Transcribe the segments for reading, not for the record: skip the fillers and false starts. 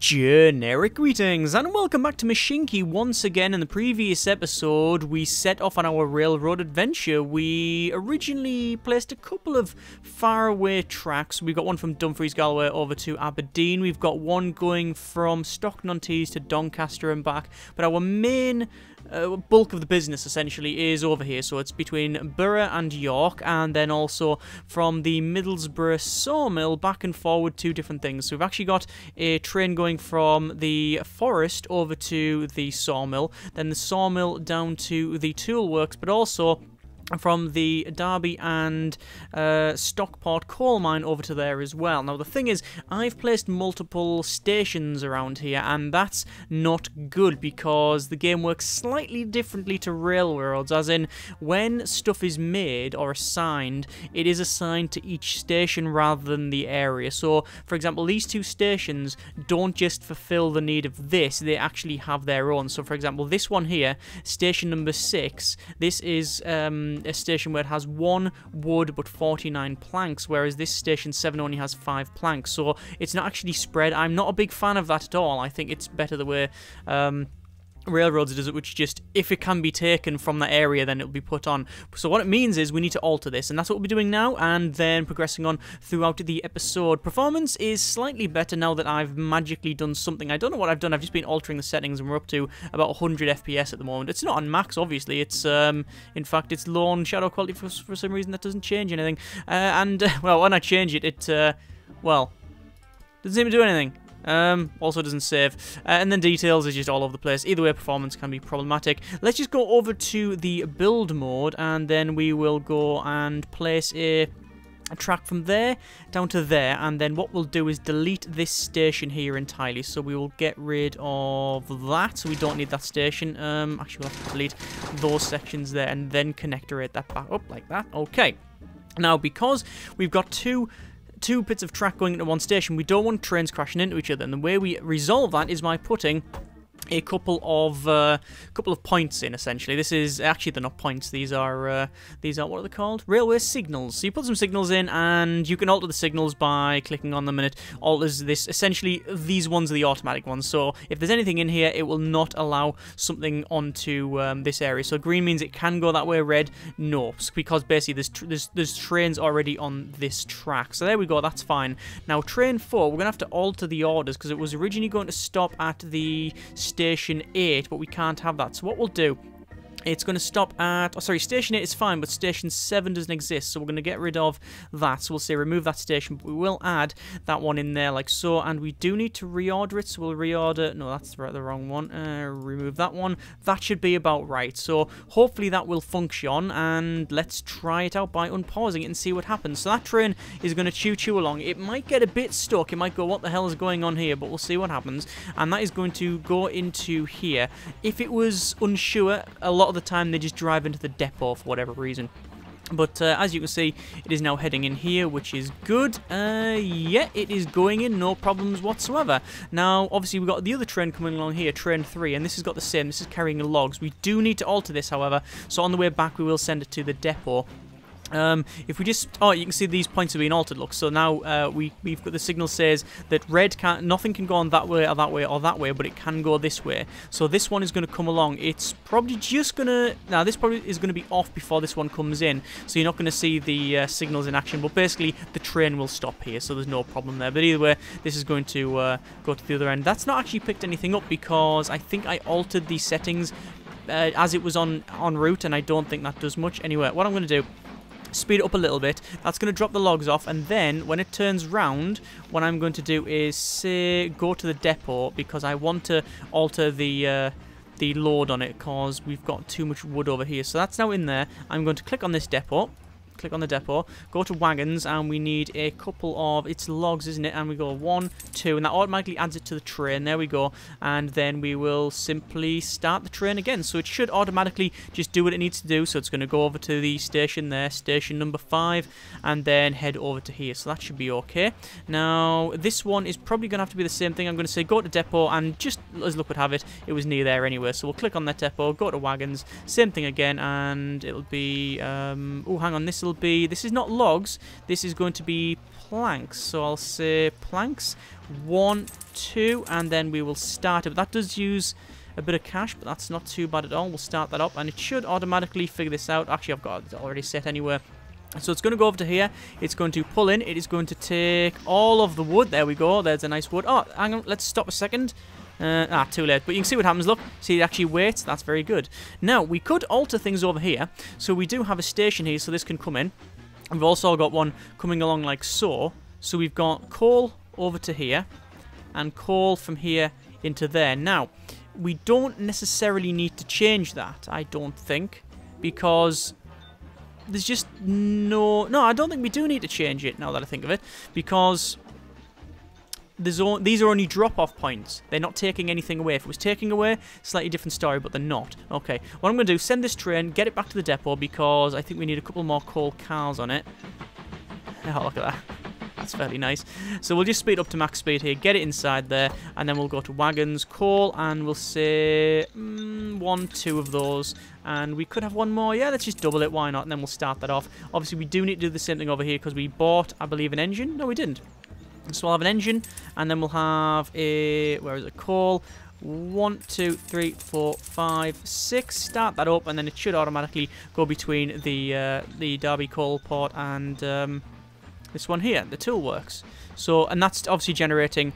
Generic greetings and welcome back to Mashinky once again. In the previous episode we set off on our railroad adventure. We originally placed a couple of faraway tracks. We got one from Dumfries Galway over to Aberdeen. We've got one going from Stockton-on-Tees to Doncaster and back. But our main bulk of the business essentially is over here, so it's between Borough and York, and then also from the Middlesbrough sawmill back and forward, two different things. So we've actually got a train going from the forest over to the sawmill, then the sawmill down to the tool works, but also from the Derby and Stockport coal mine over to there as well. Now the thing is, I've placed multiple stations around here, and that's not good because the game works slightly differently to railroads, as in when stuff is made or assigned, it is assigned to each station rather than the area. So for example, these two stations don't just fulfill the need of this, they actually have their own. So for example, this one here, station number 6, this is a station where it has 1 wood but 49 planks, whereas this station 7 only has 5 planks, so it's not actually spread. I'm not a big fan of that at all. I think it's better the way railroads does it, which just, if it can be taken from that area, then it'll be put on. So what it means is we need to alter this, and that's what we'll be doing now, and then progressing on throughout the episode. Performance is slightly better now that I've magically done something. I don't know what I've done. I've just been altering the settings, and we're up to about 100 FPS at the moment. It's not on max, obviously. It's in fact, it's low on shadow quality for some reason. That doesn't change anything. Well, when I change it, well, doesn't seem to do anything. Also doesn't save, and then details is just all over the place. Either way, performance can be problematic. Let's just go over to the build mode, and then we will go and place a track from there down to there, and then what we'll do is delete this station here entirely. So we will get rid of that, so we don't need that station. Actually, we'll have to delete those sections there, and then connectorate that back up like that. Okay, now because we've got two bits of track going into one station, we don't want trains crashing into each other, and the way we resolve that is by putting a couple of points in. Essentially, this is actually, they're not points, these are what are they called? Railway signals. So you put some signals in, and you can alter the signals by clicking on them, and it alters this. Essentially, these ones are the automatic ones, so if there's anything in here, it will not allow something onto this area. So green means it can go that way, red no, because basically there's trains already on this track. So there we go, that's fine. Now train 4, we're gonna have to alter the orders because it was originally going to stop at the Station 8, but we can't have that. So what we'll do, it's going to stop at, oh sorry, Station 8 is fine, but Station 7 doesn't exist, so we're going to get rid of that. So we'll say remove that station, but we will add that one in there like so, and we do need to reorder it, so we'll reorder, no, that's the wrong one, remove that one. That should be about right, so hopefully that will function, and let's try it out by unpausing it and see what happens. So that train is going to choo-choo along. It might get a bit stuck, it might go, what the hell is going on here, but we'll see what happens, and that is going to go into here. If it was unsure, a lot of the time they just drive into the depot for whatever reason. But as you can see, it is now heading in here, which is good. Yeah, it is going in, no problems whatsoever. Now, obviously, we've got the other train coming along here, train 3, and this has got the same. This is carrying logs. We do need to alter this, however, so on the way back, we will send it to the depot. If we just, oh, you can see these points have been altered, look, so now we've got the signal says that red can't, nothing can go on that way or that way or that way, but it can go this way. So this one is going to come along. It's probably just going to, now this probably is going to be off before this one comes in, so you're not going to see the signals in action, but basically the train will stop here, so there's no problem there. But either way, this is going to go to the other end. That's not actually picked anything up because I think I altered the settings as it was en route, and I don't think that does much. Anyway, what I'm going to do, speed it up a little bit. That's going to drop the logs off, and then when it turns round, what I'm going to do is say go to the depot, because I want to alter the load on it because we've got too much wood over here. So that's now in there. I'm going to click on this depot. Click on the depot, go to wagons, and we need a couple of, it's logs, isn't it? And we go 1, 2, and that automatically adds it to the train. There we go. And then we will simply start the train again. So it should automatically just do what it needs to do. So it's going to go over to the station there, station number 5, and then head over to here. So that should be okay. Now, this one is probably going to have to be the same thing. I'm going to say go to depot, and just as luck would have it, it was near there anyway. So we'll click on that depot, go to wagons, same thing again, and it'll be, oh, hang on, this is not logs, this is going to be planks. So I'll say planks 1, 2, and then we will start it. But that does use a bit of cash, but that's not too bad at all. We'll start that up, and it should automatically figure this out. Actually, I've got it already set anywhere. So it's going to go over to here. It's going to pull in. It is going to take all of the wood. There we go. There's a nice wood. Oh, hang on. Let's stop a second. Too late. But you can see what happens. Look. See, it actually waits. That's very good. Now, we could alter things over here. So we do have a station here, so this can come in. We've also got one coming along like so. So we've got coal over to here, and coal from here into there. Now, we don't necessarily need to change that, I don't think, because there's just no... No, I don't think we do need to change it, now that I think of it, because these are only drop-off points. They're not taking anything away. If it was taking away, slightly different story, but they're not. Okay, what I'm going to do, send this train, get it back to the depot, because I think we need a couple more coal cars on it. Oh, look at that. That's fairly nice. So we'll just speed up to max speed here, get it inside there, and then we'll go to wagons, coal, and we'll say 1, 2 of those. And we could have one more. Yeah, let's just double it. Why not? And then we'll start that off. Obviously, we do need to do the same thing over here because we bought, I believe, an engine. No, we didn't. So we'll have an engine, and then we'll have a... Where is it? Coal. 1, 2, 3, 4, 5, 6. Start that up, and then it should automatically go between the Derby coal port and... this one here, the tool works. So, and that's obviously generating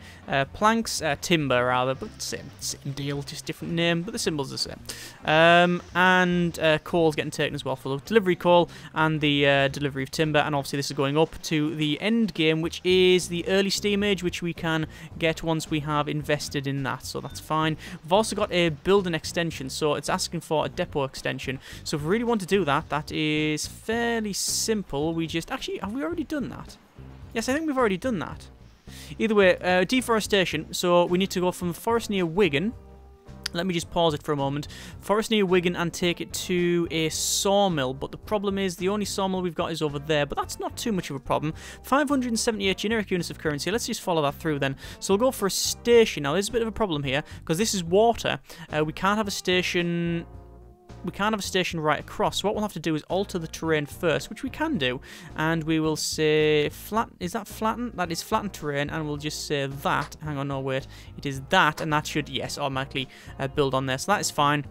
planks, timber rather, but same deal, just different name, but the symbol's the same. And coal's getting taken as well for the delivery coal and the delivery of timber, and obviously this is going up to the end game, which is the early steam age, which we can get once we have invested in that, so that's fine. We've also got a building extension, so it's asking for a depot extension. So if we really want to do that, that is fairly simple. We just, actually, have we already done that? Yes, I think we've already done that. Either way, deforestation. So we need to go from the forest near Wigan. Let me just pause it for a moment. Forest near Wigan and take it to a sawmill. But the problem is the only sawmill we've got is over there. But that's not too much of a problem. 578 generic units of currency. Let's just follow that through then. So we'll go for a station. Now, there's a bit of a problem here because this is water. We can't have a station... We can't have a station right across. So what we'll have to do is alter the terrain first, which we can do. And we will say flat. Is that flattened? That is flattened terrain. And we'll just say that. Hang on, no, wait. It is that. And that should, yes, automatically build on there. So that is fine.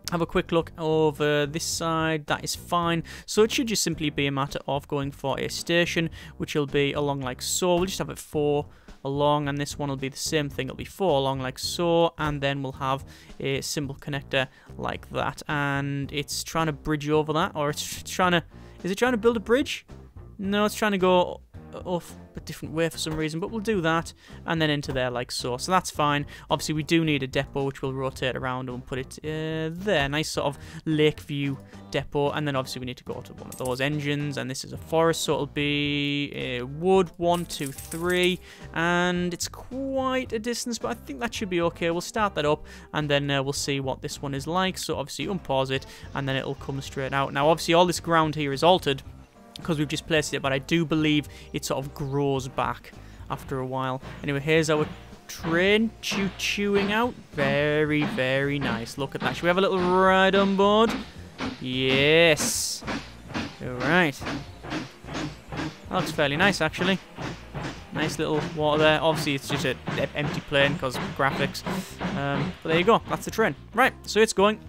Have a quick look over this side. That is fine. So it should just simply be a matter of going for a station, which will be along like so. We'll just have it 4 along, and this one will be the same thing. It'll be 4 along like so, and then we'll have a simple connector like that. And it's trying to bridge over that, or it's trying to... Is it trying to build a bridge? No, it's trying to go off a different way for some reason, but we'll do that and then into there like so. So that's fine. Obviously, we do need a depot, which we'll rotate around and put it there. Nice sort of lake view depot. And then obviously we need to go to one of those engines, and this is a forest, so it'll be wood 1, 2, 3, and it's quite a distance, but I think that should be okay. We'll start that up, and then we'll see what this one is like. So obviously unpause it, and then it'll come straight out. Now obviously all this ground here is altered because we've just placed it, but I do believe it sort of grows back after a while. Anyway, here's our train chewing out. Very, very nice. Look at that. Should we have a little ride on board? Yes. Alright. That looks fairly nice, actually. Nice little water there. Obviously, it's just an empty plane because graphics. But there you go. That's the train. Right, so it's going.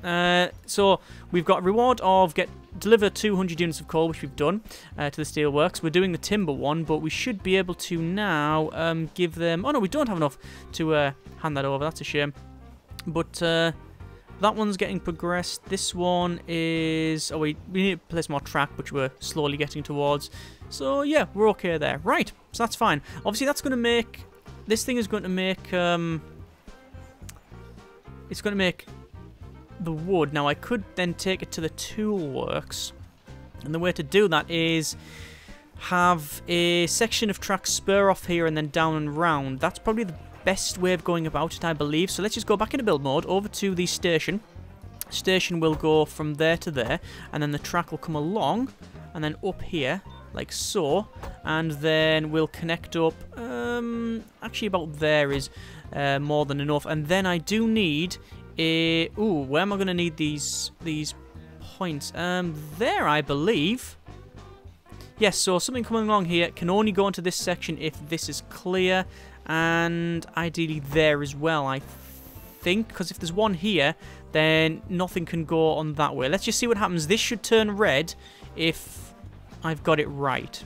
So we've got a reward of deliver 200 units of coal, which we've done to the steelworks. We're doing the timber one, but we should be able to now give them... Oh, no, we don't have enough to hand that over. That's a shame. But that one's getting progressed. This one is... Oh, we need to place more track, which we're slowly getting towards. So, yeah, we're okay there. Right, so that's fine. Obviously, that's going to make... This thing is going to make... It's going to make... the wood. Now I could then take it to the tool works, and the way to do that is have a section of track spur off here and then down and round. That's probably the best way of going about it, I believe. So let's just go back into build mode over to the station. Station will go from there to there, and then the track will come along and then up here like so, and then we'll connect up. Actually about there is more than enough, and then I do need ooh, where am I going to need these points? There, I believe. yes, so something coming along here can only go into this section if this is clear, and ideally there as well, I think, because if there's one here, then nothing can go on that way. Let's just see what happens. This should turn red if I've got it right.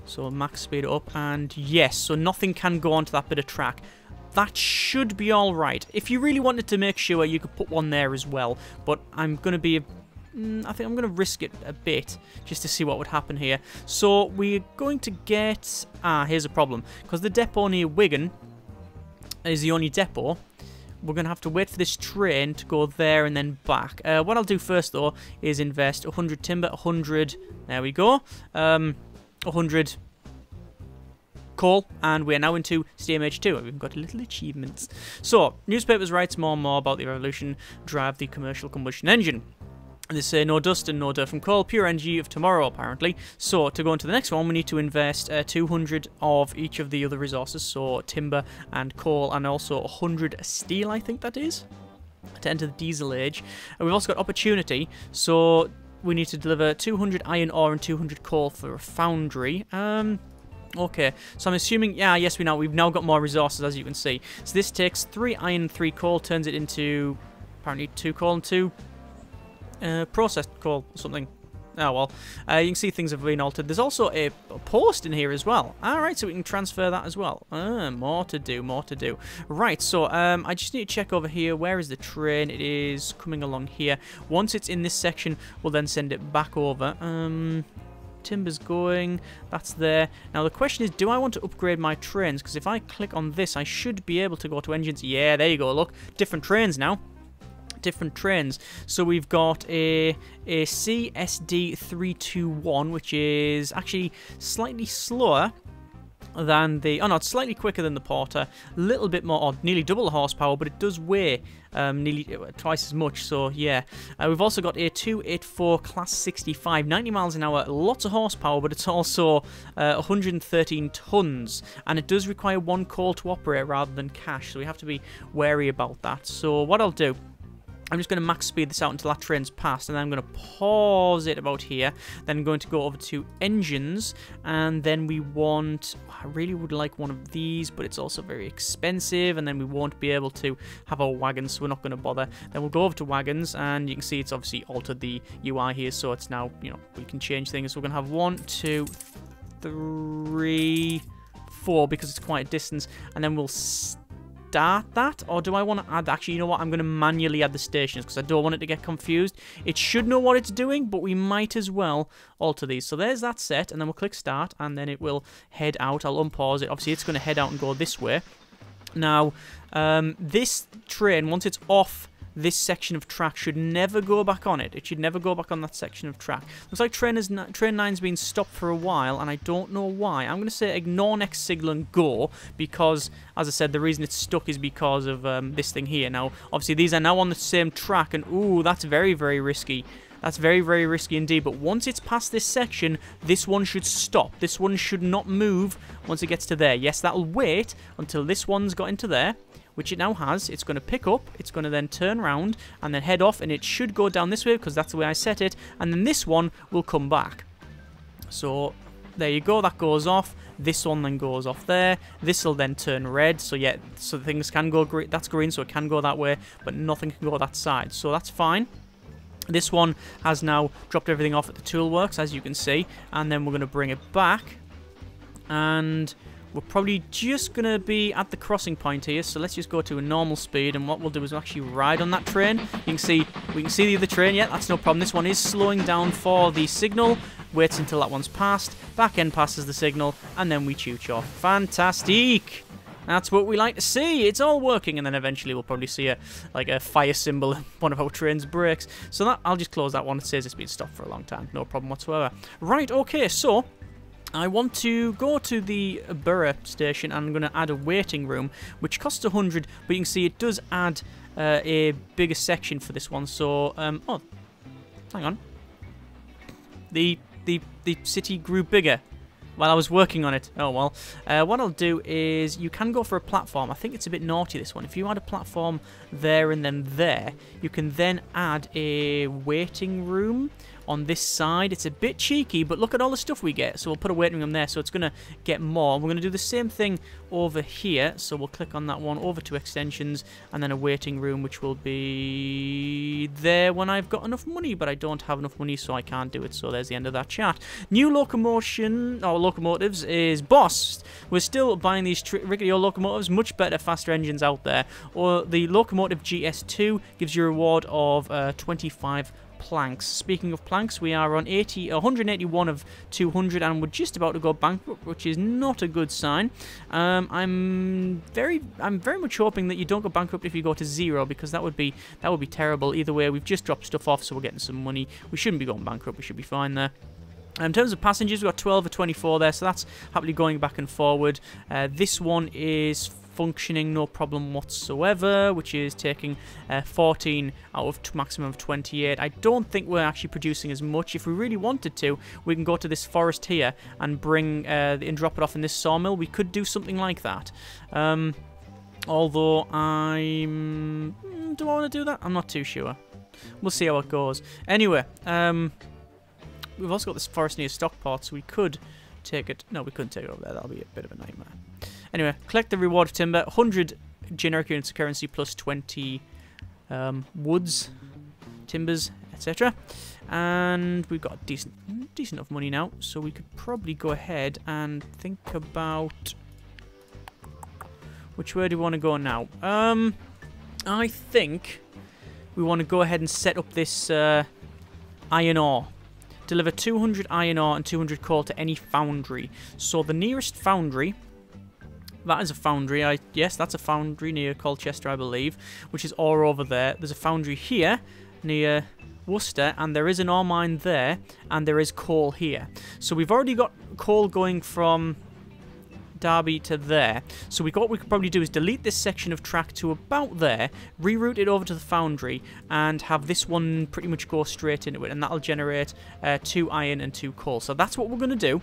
So max speed up, and yes, so nothing can go onto that bit of track. That should be alright. If you really wanted to make sure, you could put one there as well, but I'm going to be... I think I'm going to risk it a bit just to see what would happen here. So we're going to get... here's a problem. Because the depot near Wigan is the only depot, we're going to have to wait for this train to go there and then back. What I'll do first, though, is invest 100 timber, 100... There we go. 100 coal, and we're now into CMH2. We've got little achievements. So, newspapers writes more and more about the revolution drive the commercial combustion engine. They say no dust and no dirt from coal, pure energy of tomorrow, apparently. So, to go into the next one, we need to invest 200 of each of the other resources, so timber and coal, and also 100 steel, I think that is, to enter the diesel age. And we've also got opportunity, so we need to deliver 200 iron ore and 200 coal for a foundry. Okay, so I'm assuming, yes, we've now got more resources, as you can see. So this takes 3 iron and 3 coal, turns it into, apparently, 2 coal and 2 processed coal or something. Oh, well, you can see things have been altered. There's also a post in here as well. Alright, so we can transfer that as well. More to do, more to do. Right, so I just need to check over here. Where is the train? It is coming along here. Once it's in this section, we'll then send it back over. Timber's going. That's there. Now, the question is, do I want to upgrade my trains? Because if I click on this, I should be able to go to engines. Yeah, there you go. Look, different trains now. Different trains. So we've got a CSD 321, which is actually slightly slower than the... Oh, no, it's slightly quicker than the Porter. A little bit more, or nearly double the horsepower, but it does weigh nearly twice as much, so yeah. We've also got a 284 Class 65, 90 miles an hour, lots of horsepower, but it's also 113 tons, and it does require 1 coal to operate rather than cash, so we have to be wary about that. So what I'll do, I'm just going to max speed this out until that train's passed, and then I'm going to pause it about here. Then I'm going to go over to engines, and then we want... I really would like one of these, but it's also very expensive, and then we won't be able to have our wagons, so we're not going to bother. Then we'll go over to wagons, and you can see it's obviously altered the UI here, so it's now, you know, we can change things. So we're going to have 1, 2, 3, 4, because it's quite a distance, and then we'll start that, or do I want to add... Actually, you know what? I'm going to manually add the stations because I don't want it to get confused. It should know what it's doing, but we might as well alter these. So there's that set, and then we'll click start, and then it will head out. I'll unpause it. Obviously, it's going to head out and go this way. Now, this train, once it's off this section of track, should never go back on it. It should never go back on that section of track. Looks like train 9's been stopped for a while, and I don't know why. I'm going to say ignore next signal and go, because, as I said, the reason it's stuck is because of this thing here. Now, obviously, these are now on the same track, and ooh, that's very, very risky. That's very, very risky indeed. But once it's past this section, this one should stop. This one should not move once it gets to there. Yes, that'll wait until this one's got into there, which it now has. It's going to pick up, it's going to then turn around and then head off, and it should go down this way because that's the way I set it, and then this one will come back. So there you go, that goes off. This one then goes off there. This will then turn red, so yeah, so things can go green. That's green, so it can go that way, but nothing can go that side, so that's fine. This one has now dropped everything off at the toolworks, as you can see, and then we're going to bring it back, and we're probably just going to be at the crossing point here, so let's just go to a normal speed, and what we'll do is we'll actually ride on that train. We can see the other train, yeah, that's no problem. This one is slowing down for the signal, waits until that one's passed, back end passes the signal, and then we chooch off. Fantastic! That's what we like to see. It's all working, and then eventually we'll probably see a fire symbol in one of our train's brakes. So that I'll just close that one. It says it's been stopped for a long time. No problem whatsoever. Right, okay, so I want to go to the Borough station, and I'm going to add a waiting room, which costs 100, but you can see it does add a bigger section for this one. So, oh, hang on. The city grew bigger while I was working on it. Oh, well. What I'll do is, you can go for a platform. I think it's a bit naughty, this one. If you add a platform there and then there, you can then add a waiting room, on this side. It's a bit cheeky, but look at all the stuff we get. So we'll put a waiting room there, so it's going to get more. We're going to do the same thing over here. So we'll click on that one, over to extensions, and then a waiting room, which will be there when I've got enough money, but I don't have enough money, so I can't do it. So there's the end of that chat. New locomotives is boss. We're still buying these rickety old locomotives, much better, faster engines out there. Or the locomotive GS2 gives you a reward of 25 planks. Speaking of planks, we are on 181 of 200, and we're just about to go bankrupt, which is not a good sign. I'm very much hoping that you don't go bankrupt if you go to 0, because that would be terrible. Either way, we've just dropped stuff off, so we're getting some money. We shouldn't be going bankrupt. We should be fine there. In terms of passengers, we've got 12 of 24 there, so that's happily going back and forward. This one is functioning no problem whatsoever, which is taking 14 out of maximum of 28. I don't think we're actually producing as much. If we really wanted to, we can go to this forest here and bring and drop it off in this sawmill. We could do something like that. Although do I want to do that? I'm not too sure. We'll see how it goes. Anyway, we've also got this forest near Stockport, so we could take it. No, we couldn't take it over there. That'll be a bit of a nightmare. Anyway, collect the reward of timber. 100 generic units of currency plus 20 woods, timbers, etc. And we've got decent enough money now, so we could probably go ahead and think about which way do we want to go now. I think we want to go ahead and set up this iron ore. Deliver 200 iron ore and 200 coal to any foundry. So the nearest foundry, that is a foundry. Yes, that's a foundry near Colchester, I believe, which is ore over there. There's a foundry here near Worcester, and there is an ore mine there, and there is coal here. So we've already got coal going from Derby to there. So what we could probably do is delete this section of track to about there, reroute it over to the foundry, and have this one pretty much go straight into it, and that'll generate 2 iron and 2 coal. So that's what we're going to do.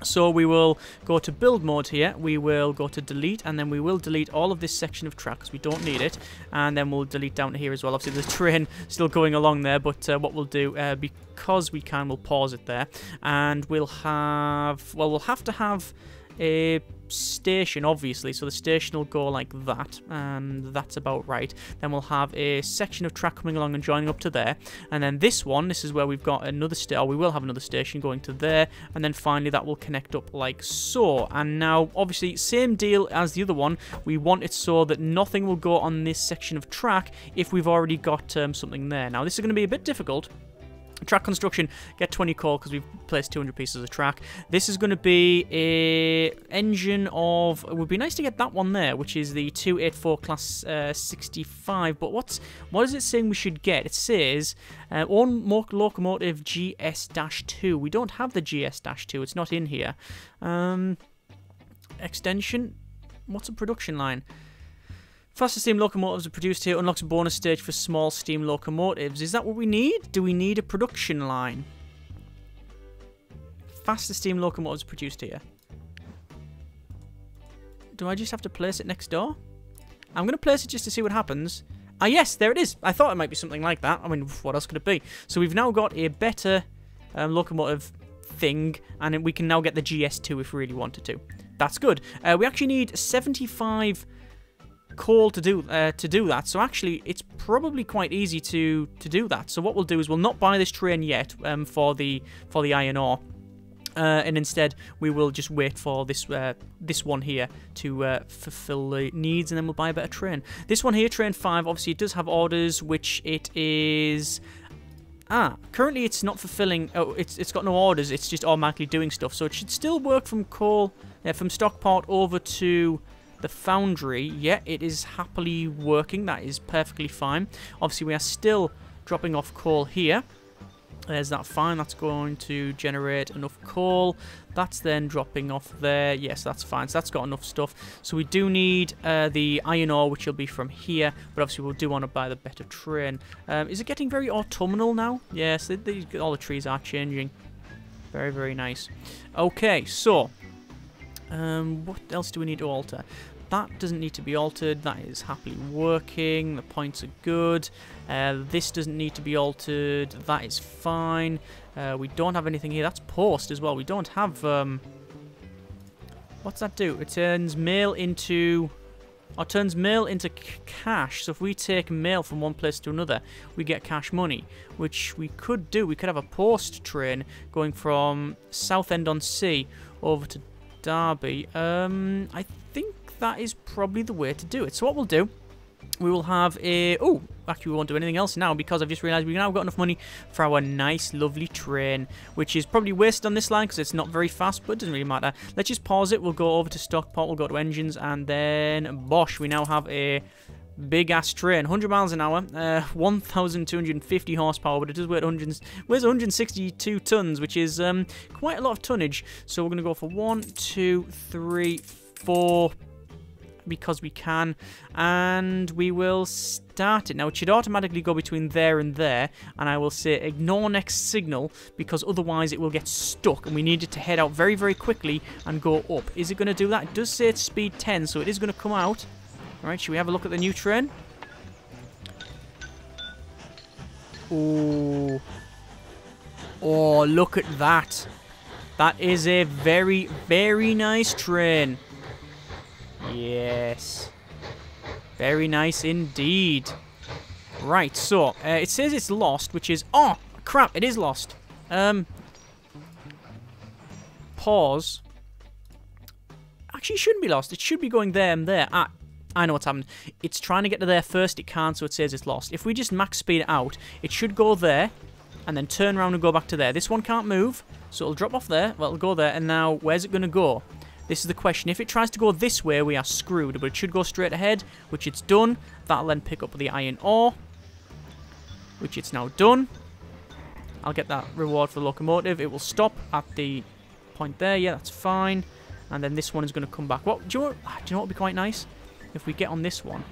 So we will go to build mode here, we will go to delete, and then we will delete all of this section of track because we don't need it, and then we'll delete down to here as well. Obviously the train still going along there, but what we'll do, because we can, we'll pause it there, and we'll have, well, we'll have to have a station, obviously, so the station will go like that, and that's about right. Then we'll have a section of track coming along and joining up to there, and then this is where we've got another or we will have another station going to there, and then finally that will connect up like so. And now, obviously, same deal as the other one, we want it so that nothing will go on this section of track if we've already got something there. Now, this is going to be a bit difficult. Track construction, get 20 coal because we've placed 200 pieces of track. This is going to be a engine of, it would be nice to get that one there, which is the 284 class 65, but what is it saying we should get? It says own locomotive GS-2. We don't have the GS-2, it's not in here. Extension, what's a production line? Faster steam locomotives are produced here. Unlocks a bonus stage for small steam locomotives. Is that what we need? Do we need a production line? Faster steam locomotives are produced here. Do I just have to place it next door? I'm going to place it just to see what happens. Ah, yes, there it is. I thought it might be something like that. I mean, what else could it be? So we've now got a better locomotive thing, and we can now get the GS2 if we really wanted to. That's good. We actually need 75... coal to do that, so actually it's probably quite easy to do that. So what we'll do is we'll not buy this train yet for the iron ore, and instead we will just wait for this one here to fulfill the needs, and then we'll buy a better train. This one here, train 5, obviously it does have orders, which it is. Currently it's not fulfilling. Oh, it's got no orders. It's just automatically doing stuff. So it should still work from from Stockport over to the foundry. Yeah, it is happily working. That is perfectly fine. Obviously, we are still dropping off coal here. There's that fine. That's going to generate enough coal. That's then dropping off there. Yes, that's fine. So that's got enough stuff. So we do need the iron ore, which will be from here. But obviously, we do want to buy the better train. Is it getting very autumnal now? Yes, all the trees are changing. Very, very nice. Okay, so what else do we need to alter? That doesn't need to be altered. That is happily working. The points are good. This doesn't need to be altered. That is fine. We don't have anything here. That's post as well. We don't have... what's that do? It turns mail into... Or turns mail into cash. So if we take mail from one place to another, we get cash money, which we could do. We could have a post train going from Southend-on-Sea over to Derby. I think that is probably the way to do it. So what we'll do, we will have a... Oh, actually we won't do anything else now because I've just realised we've now got enough money for our nice, lovely train, which is probably wasted on this line because it's not very fast, but it doesn't really matter. Let's just pause it. We'll go over to Stockport. We'll go to engines, and then bosh, we now have a big-ass train. 100 miles an hour, 1,250 horsepower, but it does weigh 162 tons, which is quite a lot of tonnage. So we're going to go for 1, 2, 3, 4... because we can, and we will start it. Now it should automatically go between there and there, and I will say ignore next signal because otherwise it will get stuck and we need it to head out very, very quickly and go up. Is it going to do that? It does say it's speed 10, so it is going to come out. Alright, should we have a look at the new train? Ooh. Oh, look at that. That is a very, very nice train. Yes. Very nice indeed. Right, so, it says it's lost, which is... Oh, crap, it is lost. Pause. Actually, it shouldn't be lost. It should be going there and there. Ah, I know what's happened. It's trying to get to there first. It can't, so it says it's lost. If we just max speed it out, it should go there and then turn around and go back to there. This one can't move, so it'll drop off there. Well, it'll go there, and now, where's it going to go? This is the question. If it tries to go this way, we are screwed. But it should go straight ahead, which it's done. That'll then pick up the iron ore, which it's now done. I'll get that reward for the locomotive. It will stop at the point there. Yeah, that's fine. And then this one is going to come back. What do you know what would be quite nice? If we get on this one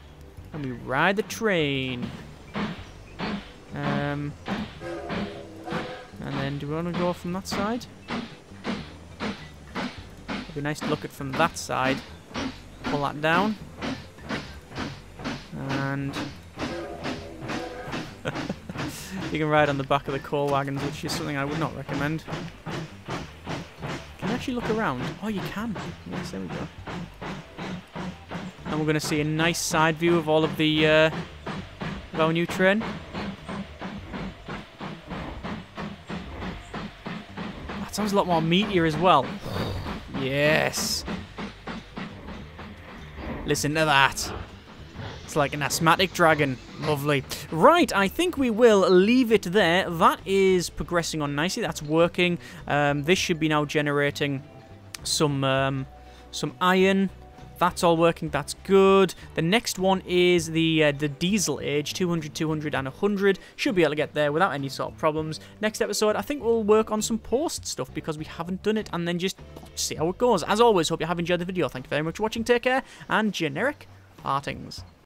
and we ride the train. And then do we want to go from that side? It'd be nice to look at it from that side. Pull that down. And you can ride on the back of the coal wagons, which is something I would not recommend. Can you actually look around? Oh, you can. Yes, there we go. And we're going to see a nice side view of all of the of our new train. That sounds a lot more meatier as well. Yes. Listen to that. It's like an asthmatic dragon. Lovely. Right, I think we will leave it there. That is progressing on nicely. That's working. This should be now generating some iron. That's all working. That's good. The next one is the diesel age, 200, 200, and 100. Should be able to get there without any sort of problems. Next episode, I think we'll work on some post stuff because we haven't done it, and then just see how it goes. As always, hope you have enjoyed the video. Thank you very much for watching. Take care, and generic partings.